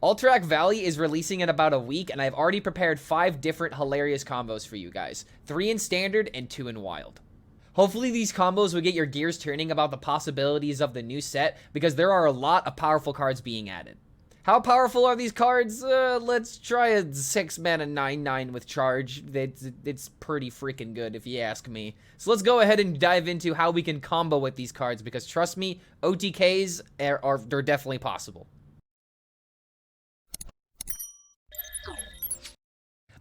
Alterac Valley is releasing in about a week, and I've already prepared 5 different hilarious combos for you guys. 3 in Standard and 2 in Wild. Hopefully these combos will get your gears turning about the possibilities of the new set, because there are a lot of powerful cards being added. How powerful are these cards? Let's try a 6 mana 9/9 with charge. It's pretty freaking good if you ask me. So let's go ahead and dive into how we can combo with these cards, because trust me, OTKs they're definitely possible.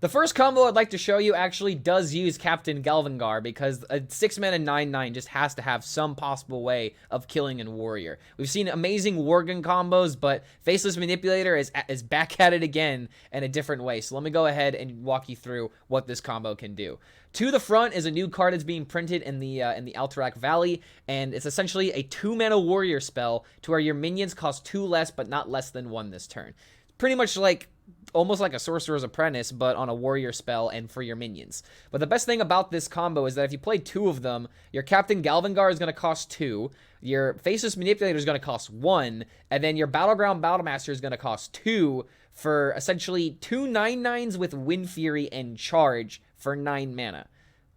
The first combo I'd like to show you actually does use Captain Galvangar, because a 6 mana 9/9 just has to have some possible way of killing a warrior. We've seen amazing Worgen combos, but Faceless Manipulator is back at it again in a different way. So let me go ahead and walk you through what this combo can do. To the front is a new card that's being printed in the Alterac Valley, and it's essentially a 2 mana warrior spell to where your minions cost 2 less, but not less than 1 this turn. Pretty much like almost like a Sorcerer's Apprentice, but on a warrior spell and for your minions. But the best thing about this combo is that if you play 2 of them, your Captain Galvangar is going to cost 2, your Faceless Manipulator is going to cost 1, and then your Battleground Battlemaster is going to cost 2 for essentially 2 9/9s with Wind Fury and Charge for 9 mana.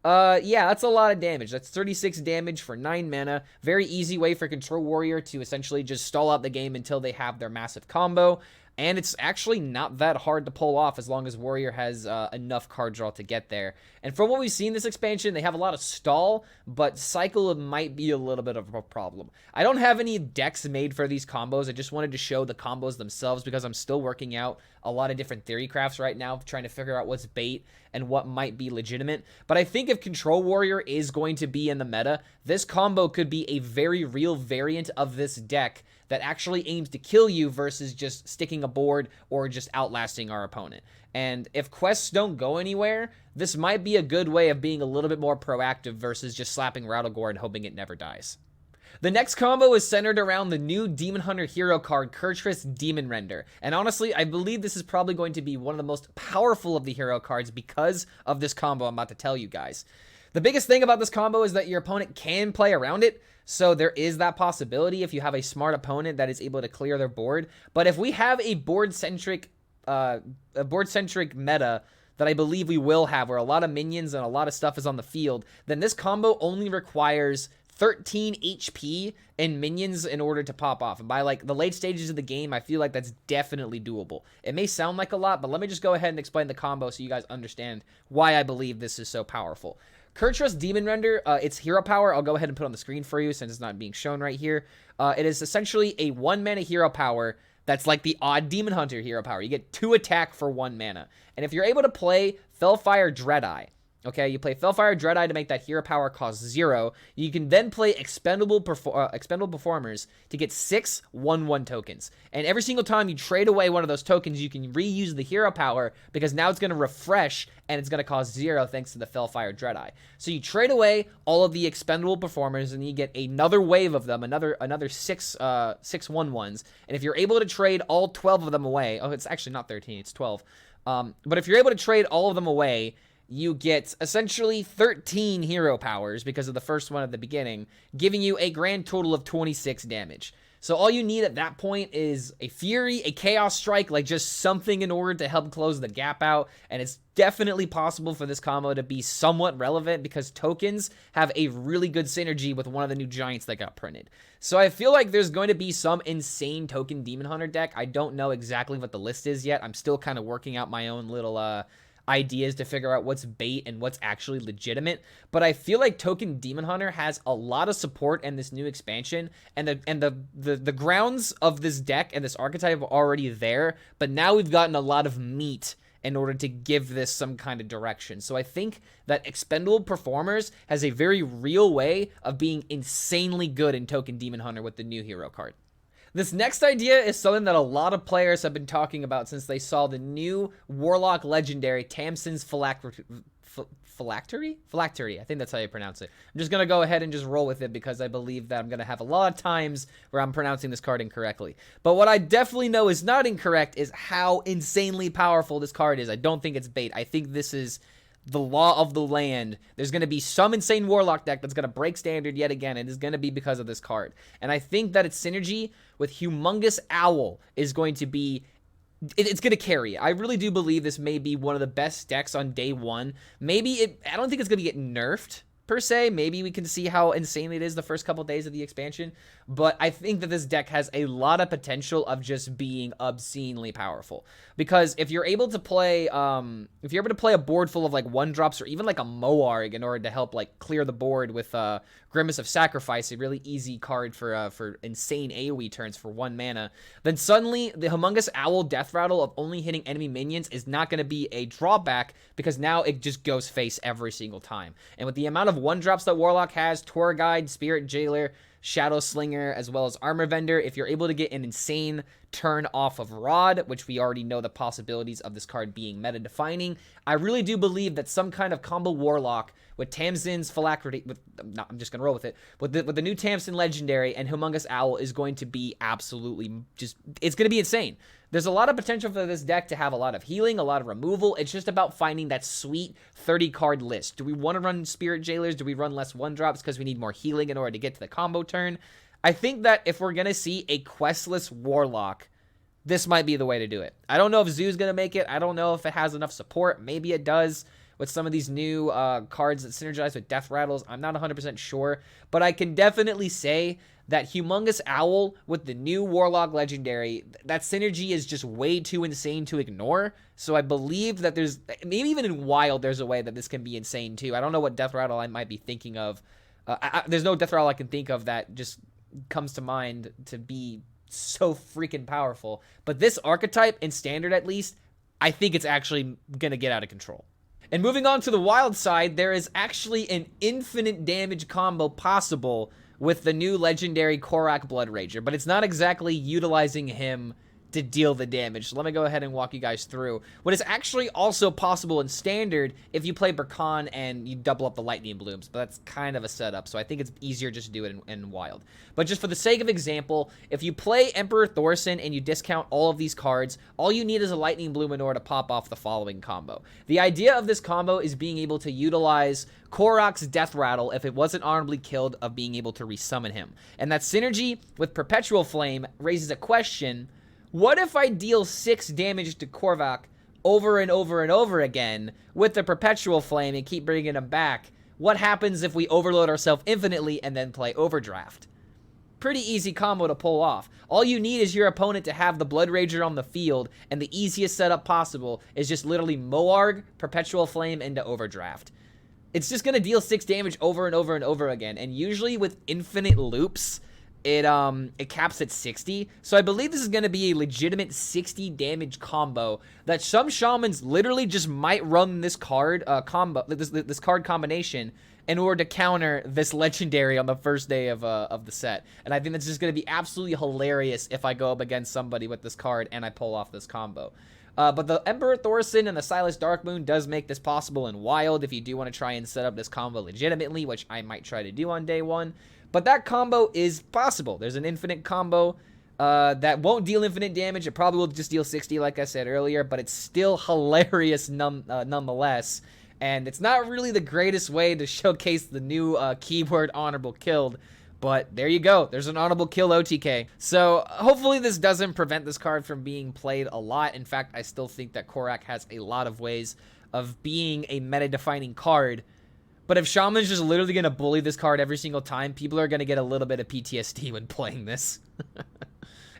Yeah, that's a lot of damage. That's 36 damage for 9 mana. Very easy way for Control Warrior to essentially just stall out the game until they have their massive combo. And it's actually not that hard to pull off as long as Warrior has enough card draw to get there. And from what we've seen this expansion, they have a lot of stall, but cycle might be a little bit of a problem. I don't have any decks made for these combos. I just wanted to show the combos themselves because I'm still working out a lot of different theory crafts right now, trying to figure out what's bait and what might be legitimate. But I think if Control Warrior is going to be in the meta, this combo could be a very real variant of this deck that actually aims to kill you versus just sticking a board or just outlasting our opponent. And if quests don't go anywhere, this might be a good way of being a little bit more proactive versus just slapping Rattlegore and hoping it never dies. The next combo is centered around the new Demon Hunter hero card, Kurtrus Demon Render. And honestly, I believe this is probably going to be one of the most powerful of the hero cards because of this combo I'm about to tell you guys. The biggest thing about this combo is that your opponent can play around it, so there is that possibility if you have a smart opponent that is able to clear their board. But if we have a board-centric meta that I believe we will have, where a lot of minions and a lot of stuff is on the field, then this combo only requires 13 HP in minions in order to pop off. And by like the late stages of the game, I feel like that's definitely doable. It may sound like a lot, but let me just go ahead and explain the combo so you guys understand why I believe this is so powerful. Kurtrus Demon Render, its hero power, I'll go ahead and put on the screen for you since it's not being shown right here. It is essentially a 1 mana hero power that's like the odd Demon Hunter hero power. You get 2 attack for 1 mana. And if you're able to play Fellfire Dreadeye, okay, you play Fellfire Dreadeye to make that hero power cost 0. You can then play Expendable Performers to get 6 1/1 tokens. And every single time you trade away one of those tokens, you can reuse the hero power because now it's going to refresh and it's going to cost 0 thanks to the Fellfire Dreadeye. So you trade away all of the Expendable Performers and you get another wave of them, another 6 1/1s. And if you're able to trade all 12 of them away, oh, it's actually not 13, it's 12. But if you're able to trade all of them away, you get essentially 13 hero powers because of the first one at the beginning, giving you a grand total of 26 damage. So all you need at that point is a Fury, a Chaos Strike, like just something in order to help close the gap out. And it's definitely possible for this combo to be somewhat relevant because tokens have a really good synergy with one of the new giants that got printed. So I feel like there's going to be some insane token Demon Hunter deck. I don't know exactly what the list is yet. I'm still kind of working out my own little ideas to figure out what's bait and what's actually legitimate, but I feel like Token Demon Hunter has a lot of support in this new expansion, and the grounds of this deck and this archetype are already there, but now we've gotten a lot of meat in order to give this some kind of direction. So I think that Expendable Performers has a very real way of being insanely good in Token Demon Hunter with the new hero card. This next idea is something that a lot of players have been talking about since they saw the new Warlock Legendary, Tamsin's Phylactery? Phylactery, I think that's how you pronounce it. I'm just going to go ahead and just roll with it because I believe that I'm going to have a lot of times where I'm pronouncing this card incorrectly. But what I definitely know is not incorrect is how insanely powerful this card is. I don't think it's bait. I think this is the law of the land. There's going to be some insane Warlock deck that's going to break standard yet again, and it's going to be because of this card. And I think that its synergy with Humongous Owl is going to be it's going to carry. I really do believe this may be one of the best decks on day one. I don't think it's going to get nerfed per se. Maybe we can see how insane it is the first couple days of the expansion, but I think that this deck has a lot of potential of just being obscenely powerful, because if you're able to play a board full of like 1-drops or even like a Moarg in order to help like clear the board with Grimace of Sacrifice, a really easy card for insane AoE turns for 1 mana, then suddenly the Humongous Owl Death Rattle of only hitting enemy minions is not going to be a drawback, because now it just goes face every single time. And with the amount of 1-drops that Warlock has, Tour Guide, Spirit Jailer, Shadow Slinger, as well as Armor Vendor, if you're able to get an insane turn off of Rod, which we already know the possibilities of this card being meta-defining, I really do believe that some kind of combo Warlock with Tamsin's Phylactery, I'm just going to roll with it, with the new Tamsin Legendary and Humongous Owl is going to be absolutely it's going to be insane. There's a lot of potential for this deck to have a lot of healing, a lot of removal. It's just about finding that sweet 30-card list. Do we want to run Spirit Jailers? Do we run less 1-drops because we need more healing in order to get to the combo turn? I think that if we're going to see a questless Warlock, this might be the way to do it. I don't know if Zoo's going to make it. I don't know if it has enough support. Maybe it does with some of these new cards that synergize with Death Rattles. I'm not 100% sure, but I can definitely say that Humongous Owl with the new Warlock Legendary, that synergy is just way too insane to ignore. So I believe that there's, maybe even in Wild, there's a way that this can be insane too. I don't know what Death Rattle I might be thinking of. There's no Death Rattle I can think of that just comes to mind to be so freaking powerful. But this archetype, in Standard at least, I think it's actually going to get out of control. And moving on to the Wild side, there is actually an infinite damage combo possible with the new legendary Korrak Bloodrager, but it's not exactly utilizing him to deal the damage. So let me go ahead and walk you guys through what is actually also possible in Standard if you play Burkan and you double up the Lightning Blooms, but that's kind of a setup, so I think it's easier just to do it in Wild. But just for the sake of example, if you play Emperor Thorson and you discount all of these cards, all you need is a Lightning Bloom in order to pop off the following combo. The idea of this combo is being able to utilize Korrak's Death Rattle, if it wasn't honorably killed, of being able to resummon him. And that synergy with Perpetual Flame raises a question: what if I deal 6 damage to Korrak over and over and over again with the Perpetual Flame and keep bringing him back? What happens if we overload ourselves infinitely and then play Overdraft? Pretty easy combo to pull off. All you need is your opponent to have the Bloodrager on the field, and the easiest setup possible is just literally Moarg, Perpetual Flame into Overdraft. It's just going to deal 6 damage over and over and over again, and usually with infinite loops, it caps at 60. So I believe this is going to be a legitimate 60 damage combo that some shamans literally just might run this card this card combination in order to counter this legendary on the first day of the set. And I think that's just going to be absolutely hilarious if I go up against somebody with this card and I pull off this combo. But the Emperor Thorson and the Silas Darkmoon does make this possible in Wild if you do want to try and set up this combo legitimately, which I might try to do on day one. But that combo is possible. There's an infinite combo that won't deal infinite damage. It probably will just deal 60, like I said earlier, but it's still hilarious nonetheless. And it's not really the greatest way to showcase the new keyword honorable killed. But there you go. There's an honorable kill OTK. So hopefully this doesn't prevent this card from being played a lot. In fact, I still think that Korrak has a lot of ways of being a meta-defining card. But if Shaman's just literally going to bully this card every single time, people are going to get a little bit of PTSD when playing this.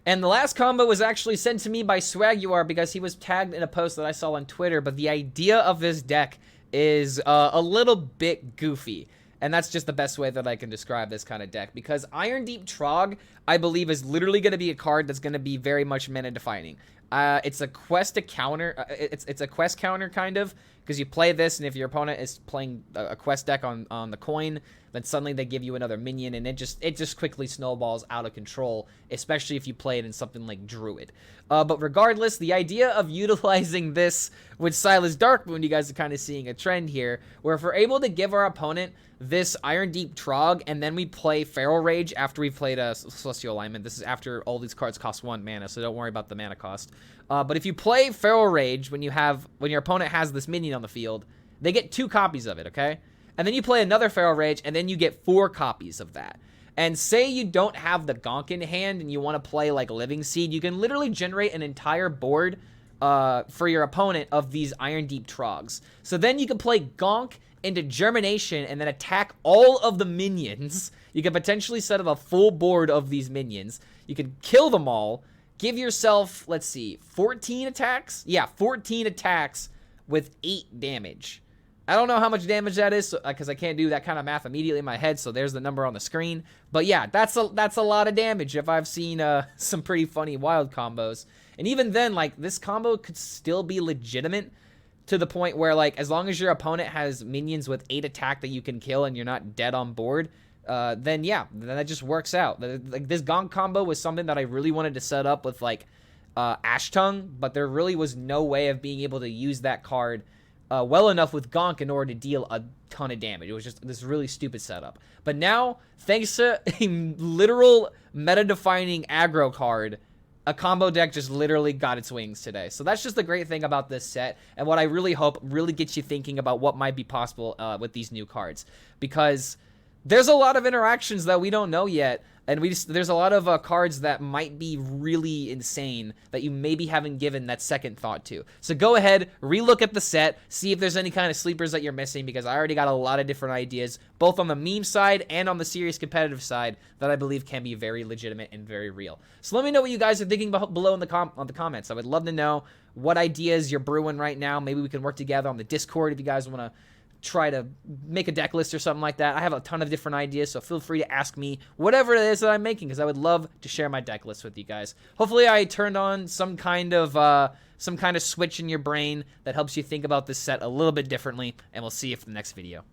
And the last combo was actually sent to me by Swaguar because he was tagged in a post that I saw on Twitter. But the idea of this deck is a little bit goofy. And that's just the best way that I can describe this kind of deck. Because Iron Deep Trogg, I believe, is literally going to be a card that's going to be very much meta-defining. It's a quest to counter. It's a quest counter, kind of. Because you play this, and if your opponent is playing a quest deck on the coin, then suddenly they give you another minion, and it just quickly snowballs out of control, especially if you play it in something like Druid. But regardless, the idea of utilizing this with Silas Darkmoon, you guys are kind of seeing a trend here, where if we're able to give our opponent this Iron Deep Trogg, and then we play Feral Rage after we've played a Celestial Alignment. This is after all these cards cost 1 mana, so don't worry about the mana cost. But if you play Feral Rage when your opponent has this minion on the field, they get 2 copies of it, okay? And then you play another Feral Rage, and then you get 4 copies of that. And say you don't have the Gonk in hand and you want to play like Living Seed, you can literally generate an entire board for your opponent of these Iron Deep Troggs. So then you can play Gonk into Germination and then attack all of the minions. You can potentially set up a full board of these minions. You can kill them all. Give yourself, let's see, 14 attacks? Yeah, 14 attacks with 8 damage. I don't know how much damage that is because I can't do that kind of math immediately in my head, so there's the number on the screen. But yeah, that's a lot of damage if I've seen some pretty funny wild combos. And even then, like, this combo could still be legitimate to the point where, like, as long as your opponent has minions with 8 attack that you can kill and you're not dead on board, then yeah, then that just works out. Like, this Gonk combo was something that I really wanted to set up with, like, Ash Tongue, but there really was no way of being able to use that card well enough with Gonk in order to deal a ton of damage. It was just this really stupid setup. But now, thanks to a literal meta-defining aggro card, a combo deck just literally got its wings today. So that's just the great thing about this set, and what I really hope really gets you thinking about what might be possible with these new cards. Because there's a lot of interactions that we don't know yet, and there's a lot of cards that might be really insane that you maybe haven't given that second thought to. So go ahead, relook at the set, see if there's any kind of sleepers that you're missing, because I already got a lot of different ideas, both on the meme side and on the serious competitive side, that I believe can be very legitimate and very real. So let me know what you guys are thinking below in the comments. I would love to know what ideas you're brewing right now. Maybe we can work together on the Discord if you guys want to try to make a deck list or something like that. I have a ton of different ideas, so feel free to ask me whatever it is that I'm making, because I would love to share my deck list with you guys. Hopefully I turned on some kind of switch in your brain that helps you think about this set a little bit differently, and we'll see you for the next video.